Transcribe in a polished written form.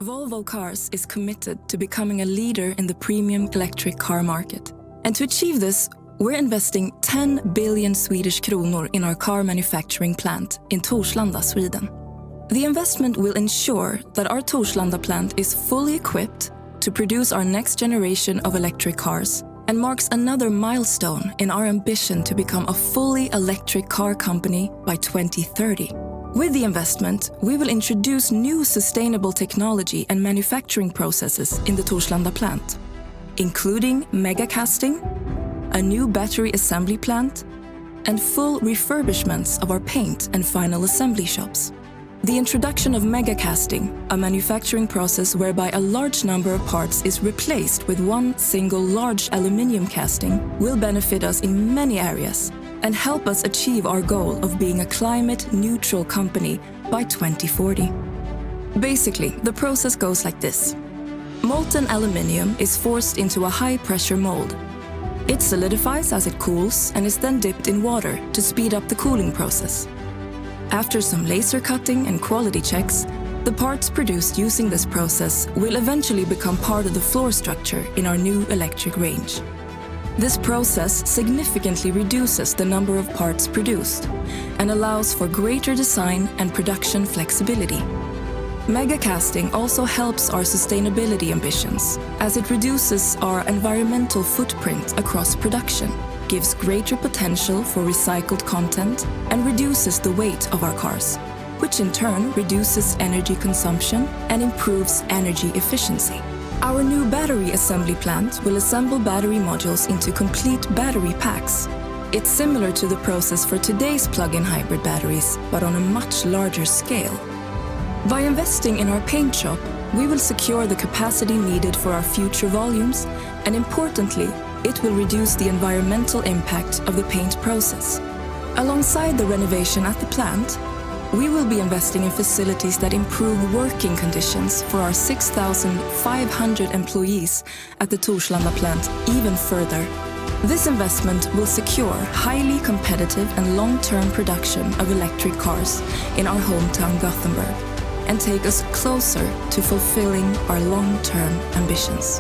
Volvo Cars is committed to becoming a leader in the premium electric car market. And to achieve this, we're investing 10 billion Swedish kronor in our car manufacturing plant in Torslanda, Sweden. The investment will ensure that our Torslanda plant is fully equipped to produce our next generation of electric cars and marks another milestone in our ambition to become a fully electric car company by 2030. With the investment, we will introduce new sustainable technology and manufacturing processes in the Torslanda plant, including mega casting, a new battery assembly plant, and full refurbishments of our paint and final assembly shops. The introduction of mega casting, a manufacturing process whereby a large number of parts is replaced with one single large aluminium casting, will benefit us in many areas and help us achieve our goal of being a climate-neutral company by 2040. Basically, the process goes like this. Molten aluminium is forced into a high-pressure mold. It solidifies as it cools and is then dipped in water to speed up the cooling process. After some laser cutting and quality checks, the parts produced using this process will eventually become part of the floor structure in our new electric range. This process significantly reduces the number of parts produced and allows for greater design and production flexibility. Mega casting also helps our sustainability ambitions, as it reduces our environmental footprint across production, gives greater potential for recycled content, and reduces the weight of our cars, which in turn reduces energy consumption and improves energy efficiency. Our new battery assembly plant will assemble battery modules into complete battery packs. It's similar to the process for today's plug-in hybrid batteries, but on a much larger scale. By investing in our paint shop, we will secure the capacity needed for our future volumes, and importantly, it will reduce the environmental impact of the paint process. Alongside the renovation at the plant, we will be investing in facilities that improve working conditions for our 6,500 employees at the Torslanda plant even further. This investment will secure highly competitive and long-term production of electric cars in our hometown Gothenburg and take us closer to fulfilling our long-term ambitions.